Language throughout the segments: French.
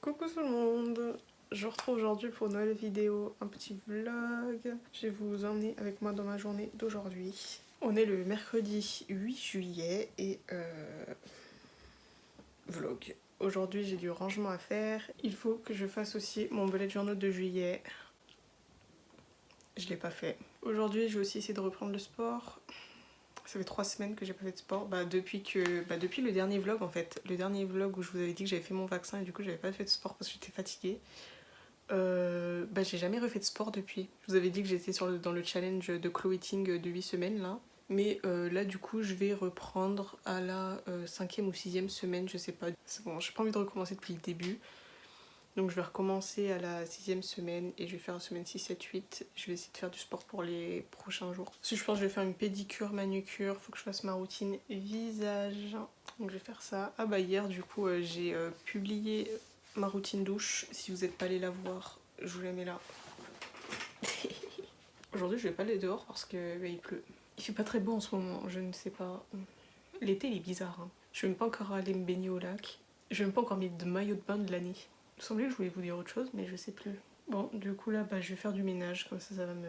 Coucou tout le monde, je vous retrouve aujourd'hui pour une nouvelle vidéo, un petit vlog. Je vais vous emmener avec moi dans ma journée d'aujourd'hui. On est le mercredi 8 juillet et vlog. Aujourd'hui j'ai du rangement à faire. Il faut que je fasse aussi mon bullet journal de juillet. Je l'ai pas fait. Aujourd'hui je vais aussi essayer de reprendre le sport. Ça fait 3 semaines que j'ai pas fait de sport, depuis le dernier vlog en fait. Le dernier vlog où je vous avais dit que j'avais fait mon vaccin et du coup j'avais pas fait de sport parce que j'étais fatiguée. J'ai jamais refait de sport depuis. Je vous avais dit que j'étais dans le challenge de Chloe Ting de 8 semaines là. Mais là du coup je vais reprendre à la 5e ou 6e semaine, je sais pas. C'est bon, j'ai pas envie de recommencer depuis le début. Donc je vais recommencer à la 6e semaine et je vais faire la semaine 6, 7, 8. Je vais essayer de faire du sport pour les prochains jours. Si je pense que je vais faire une pédicure, manucure, faut que je fasse ma routine visage. Donc je vais faire ça. Ah bah hier du coup j'ai publié ma routine douche. Si vous n'êtes pas allé la voir, je vous la mets là. Aujourd'hui je vais pas aller dehors parce que il pleut. Il fait pas très beau en ce moment, je ne sais pas. L'été il est bizarre. Hein. Je vais même pas encore aller me baigner au lac. Je vais même pas encore mis de maillot de bain de l'année. Il me semblait que je voulais vous dire autre chose mais je sais plus. Bon du coup là je vais faire du ménage, comme ça va me...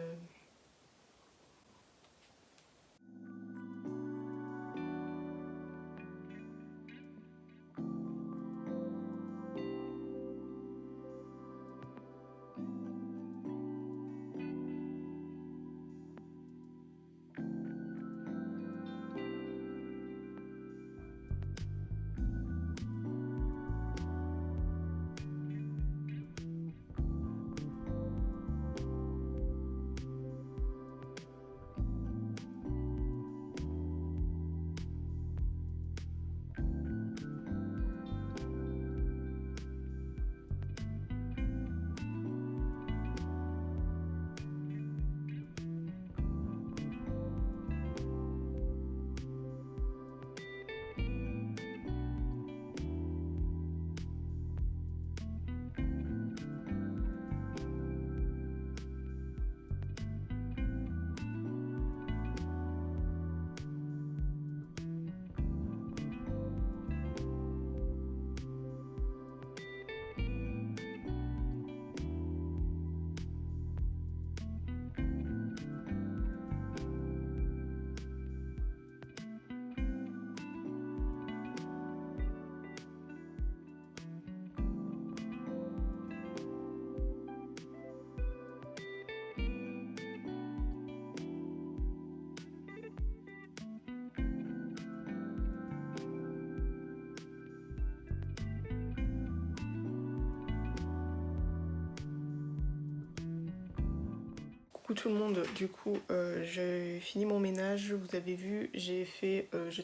Coucou tout le monde, du coup j'ai fini mon ménage, vous avez vu, j'ai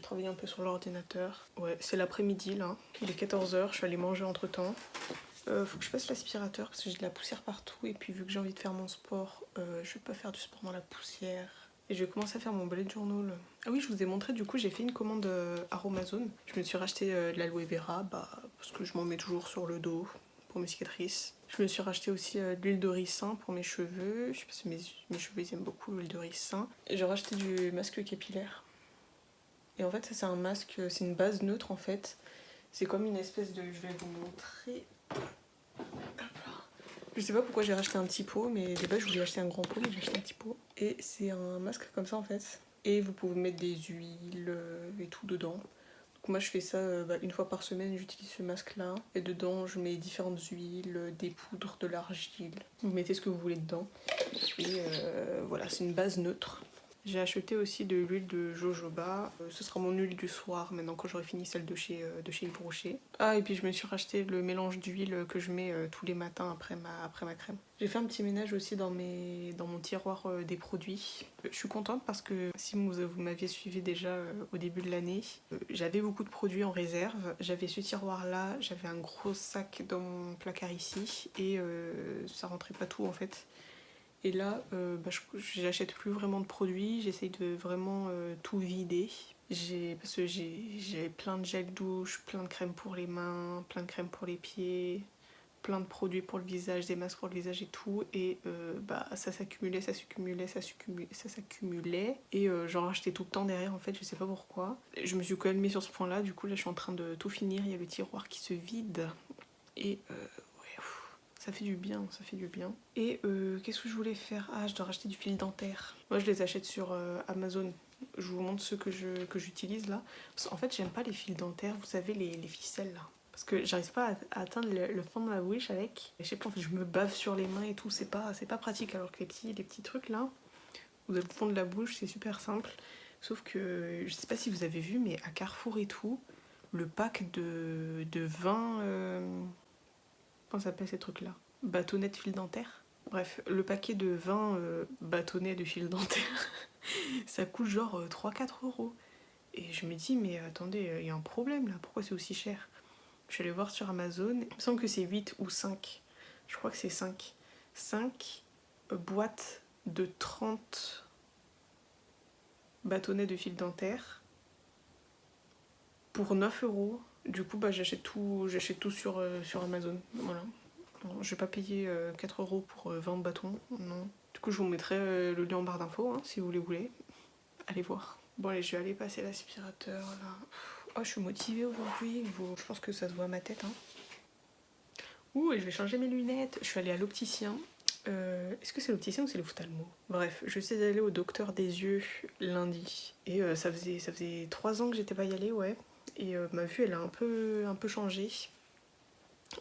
travaillé un peu sur l'ordinateur. Ouais, c'est l'après-midi là, il est 14h, je suis allée manger entre temps. Faut que je passe l'aspirateur parce que j'ai de la poussière partout et puis vu que j'ai envie de faire mon sport, je vais pas faire du sport dans la poussière. Et je vais commencer à faire mon bullet journal. Ah oui, je vous ai montré, du coup j'ai fait une commande Aromazone. Je me suis racheté de l'aloe vera, parce que je m'en mets toujours sur le dos pour mes cicatrices. Je me suis racheté aussi de l'huile de ricin pour mes cheveux. Je sais pas si mes cheveux ils aiment beaucoup l'huile de ricin. Et j'ai racheté du masque capillaire. Et en fait ça c'est un masque, c'est une base neutre en fait. C'est comme une espèce de... Je vais vous montrer. Je sais pas pourquoi j'ai racheté un petit pot, mais de base je voulais acheter un grand pot, mais j'ai acheté un petit pot. Et c'est un masque comme ça en fait. Et vous pouvez mettre des huiles et tout dedans. Donc moi je fais ça une fois par semaine, j'utilise ce masque là. Et dedans je mets différentes huiles, des poudres, de l'argile. Vous mettez ce que vous voulez dedans. Et voilà, c'est une base neutre. J'ai acheté aussi de l'huile de jojoba. Ce sera mon huile du soir maintenant quand j'aurai fini celle de chez Yves Rocher. Ah et puis je me suis racheté le mélange d'huile que je mets tous les matins après ma crème. J'ai fait un petit ménage aussi dans mon tiroir des produits. Je suis contente parce que si vous m'aviez suivi déjà au début de l'année, j'avais beaucoup de produits en réserve. J'avais ce tiroir là, j'avais un gros sac dans mon placard ici et ça rentrait pas tout en fait. Et là, j'achète plus vraiment de produits, j'essaye de vraiment tout vider. Parce que j'ai plein de gel douche, plein de crème pour les mains, plein de crème pour les pieds, plein de produits pour le visage, des masques pour le visage et tout. Et ça s'accumulait, ça s'accumulait, ça s'accumulait. Et j'en rachetais tout le temps derrière en fait, je sais pas pourquoi. Je me suis quand même mis sur ce point là, du coup là je suis en train de tout finir, il y a le tiroir qui se vide. Et ça fait du bien, ça fait du bien. Et qu'est-ce que je voulais faire? Ah, je dois racheter du fil dentaire. Moi, je les achète sur Amazon. Je vous montre ceux que j'utilise là. Parce qu'en fait, j'aime pas les fils dentaires, vous savez, les ficelles là. Parce que j'arrive pas à atteindre le fond de ma bouche avec. Je sais pas, en fait, je me bave sur les mains et tout, c'est pas pratique. Alors que les petits trucs là, vous avez le fond de la bouche, c'est super simple. Sauf que, je sais pas si vous avez vu, mais à Carrefour et tout, le pack de 20... comment ça s'appelle ces trucs là? Bâtonnets de fil dentaire. Bref, le paquet de 20 bâtonnets de fil dentaire, ça coûte genre 3-4 euros. Et je me dis, mais attendez, il y a un problème là, pourquoi c'est aussi cher? Je suis allée voir sur Amazon, il me semble que c'est 8 ou 5. Je crois que c'est 5. 5 boîtes de 30 bâtonnets de fil dentaire pour 9 euros. Du coup, bah, j'achète tout sur Amazon. Voilà. Non, je vais pas payer 4 euros pour 20 bâtons, non. Du coup, je vous mettrai le lien en barre d'infos, hein, si vous les voulez. Allez voir. Bon, allez, je vais aller passer l'aspirateur, là. Oh, je suis motivée aujourd'hui. Je pense que ça se voit à ma tête, hein. Ouh, et je vais changer mes lunettes. Je suis allée à l'opticien. Est-ce que c'est l'opticien ou c'est l'ophtalmo? Bref, je suis allée au docteur des yeux lundi. Et ça faisait 3 ans que j'étais pas y allée, ouais. Et ma vue, elle a un peu changé.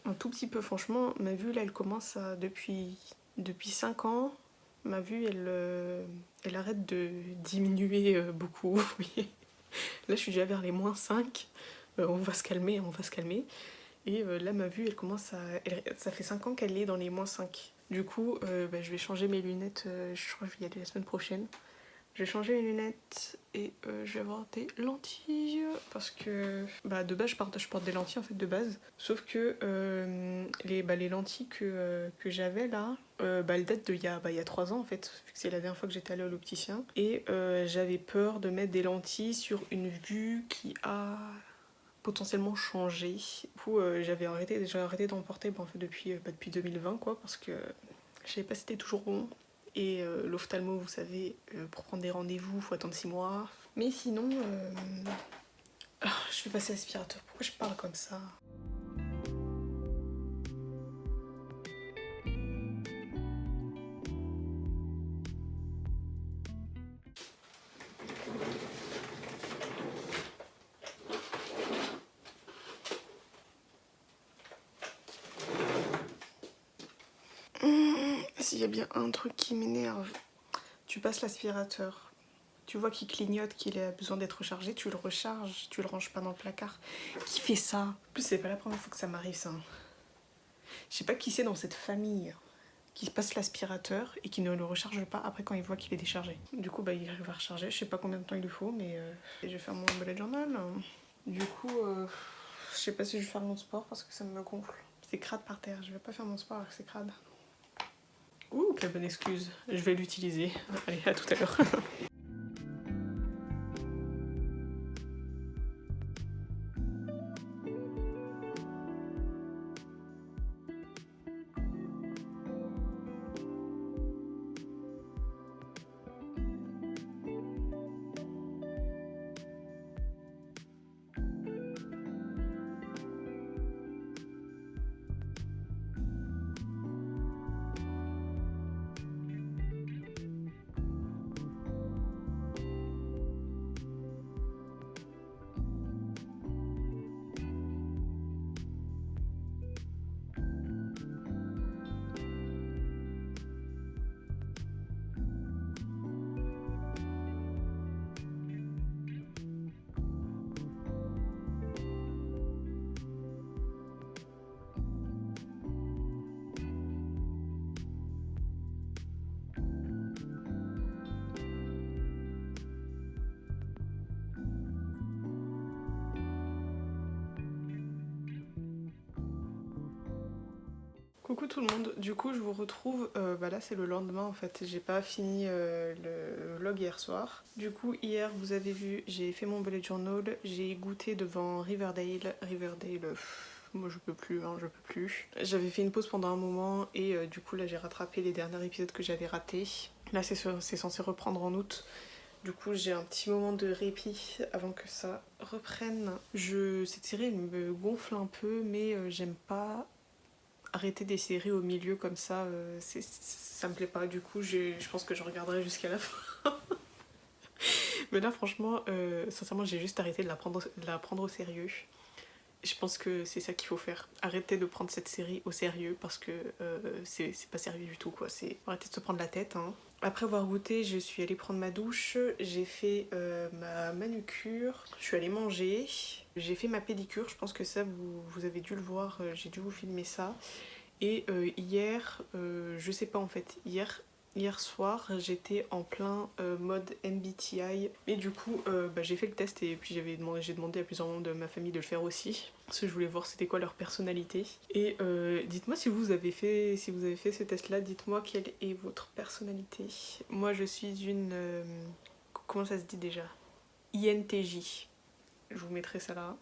Un tout petit peu, franchement. Ma vue, là, elle commence à... Depuis 5 ans, ma vue, elle arrête de diminuer beaucoup. Oui. Là, je suis déjà vers les -5. On va se calmer, on va se calmer. Et là, ma vue, elle commence à... ça fait 5 ans qu'elle est dans les -5. Du coup, bah, je vais changer mes lunettes. Je crois que je vais y aller la semaine prochaine. Je vais changer mes lunettes et je vais avoir des lentilles. Parce que bah, de base, je porte des lentilles en fait de base. Sauf que les lentilles que j'avais là, bah, elles datent d'il y a 3 ans en fait. Vu que c'est la dernière fois que j'étais allée à l'opticien. Et j'avais peur de mettre des lentilles sur une vue qui a potentiellement changé. Du coup, j'avais arrêté d'en porter en fait, depuis 2020 quoi, parce que je savais pas si c'était toujours bon. Et l'ophtalmo, vous savez, pour prendre des rendez-vous, faut attendre 6 mois. Mais sinon, je vais passer l'aspirateur. Pourquoi je parle comme ça? S'il y a bien un truc qui m'énerve, tu passes l'aspirateur, tu vois qu'il clignote, qu'il a besoin d'être rechargé, tu le recharges, tu le ranges pas dans le placard. Qui fait ça? En plus, c'est pas la première fois que ça m'arrive ça. Je sais pas qui c'est dans cette famille qui passe l'aspirateur et qui ne le recharge pas après quand il voit qu'il est déchargé. Du coup, bah, il arrive à recharger. Je sais pas combien de temps il lui faut, mais je vais faire mon bullet journal. Du coup, je sais pas si je vais faire mon sport parce que ça me gonfle. C'est crade par terre. Je vais pas faire mon sport alors que c'est crade. Ouh, quelle bonne excuse. Je vais l'utiliser. Allez, à tout à l'heure. Coucou tout le monde, du coup je vous retrouve, bah là c'est le lendemain en fait, j'ai pas fini le vlog hier soir. Du coup hier vous avez vu, j'ai fait mon bullet journal, j'ai goûté devant Riverdale, moi je peux plus, hein, je peux plus. J'avais fait une pause pendant un moment et du coup là j'ai rattrapé les derniers épisodes que j'avais ratés. Là c'est censé reprendre en août. Du coup j'ai un petit moment de répit avant que ça reprenne. Cette série elle me gonfle un peu mais j'aime pas arrêter des séries au milieu comme ça, ça me plaît pas. Du coup, je pense que je regarderai jusqu'à la fin. Mais là, franchement, sincèrement, j'ai juste arrêté de la prendre au sérieux. Je pense que c'est ça qu'il faut faire. Arrêtez de prendre cette série au sérieux parce que c'est pas sérieux du tout, quoi. Arrêtez de se prendre la tête, hein. Après avoir goûté, je suis allée prendre ma douche, j'ai fait ma manucure, je suis allée manger, j'ai fait ma pédicure, je pense que ça vous avez dû le voir, j'ai dû vous filmer ça. Et hier, je sais pas en fait, hier soir j'étais en plein mode MBTI et du coup j'ai fait le test et puis j'ai demandé à plusieurs membres de ma famille de le faire aussi parce que je voulais voir c'était quoi leur personnalité. Et dites-moi si vous avez fait ce test là, dites-moi quelle est votre personnalité. Moi je suis une comment ça se dit déjà, INTJ, je vous mettrai ça là,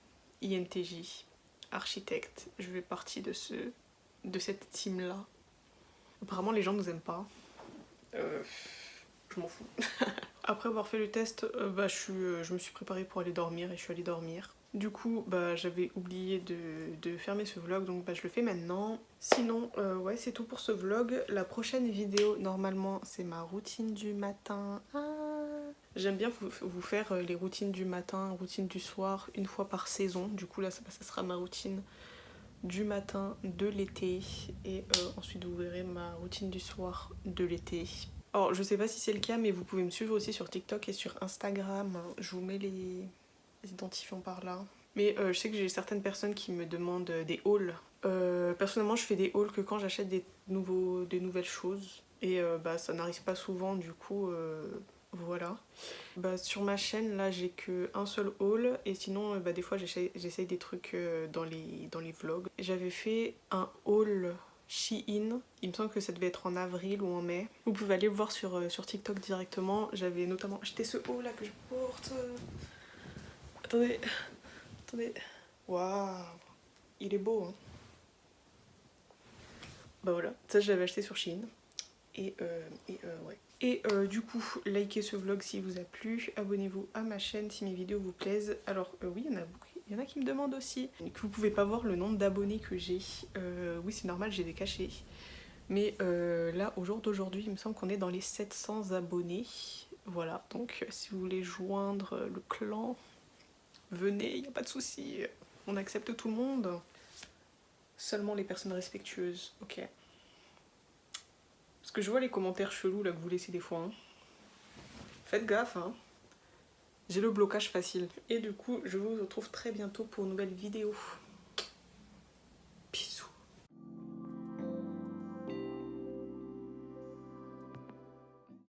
INTJ, architecte. Je fais partie de cette team là. Apparemment les gens nous aiment pas. Je m'en fous. Après avoir fait le test, je me suis préparée pour aller dormir et je suis allée dormir. Du coup, j'avais oublié de fermer ce vlog, donc je le fais maintenant. Sinon, ouais, c'est tout pour ce vlog. La prochaine vidéo, normalement, c'est ma routine du matin. J'aime bien vous faire les routines du matin, routine du soir, une fois par saison. Du coup, là, ça sera ma routine du matin de l'été et ensuite vous verrez ma routine du soir de l'été. Alors je sais pas si c'est le cas mais vous pouvez me suivre aussi sur TikTok et sur Instagram, je vous mets les identifiants par là. Mais je sais que j'ai certaines personnes qui me demandent des hauls. Personnellement je fais des hauls que quand j'achète des nouvelles choses et ça n'arrive pas souvent du coup voilà. Sur ma chaîne là j'ai que un seul haul et sinon des fois j'essaye des trucs dans les vlogs. J'avais fait un haul Shein, il me semble que ça devait être en avril ou en mai. Vous pouvez aller le voir sur TikTok directement. J'avais notamment acheté ce haul là que je porte. Attendez. Waouh, il est beau hein. Voilà, ça je l'avais acheté sur Shein. Et ouais. Et du coup, likez ce vlog s'il vous a plu, abonnez-vous à ma chaîne si mes vidéos vous plaisent. Alors oui, il y en a qui me demandent aussi que vous pouvez pas voir le nombre d'abonnés que j'ai. Oui, c'est normal, j'ai des cachets. Mais là, au jour d'aujourd'hui, il me semble qu'on est dans les 700 abonnés. Voilà, donc si vous voulez joindre le clan, venez, il n'y a pas de souci. On accepte tout le monde. Seulement les personnes respectueuses, ok. Parce que je vois les commentaires chelous là que vous laissez des fois. Hein. Faites gaffe, hein. J'ai le blocage facile. Et du coup, je vous retrouve très bientôt pour une nouvelle vidéo.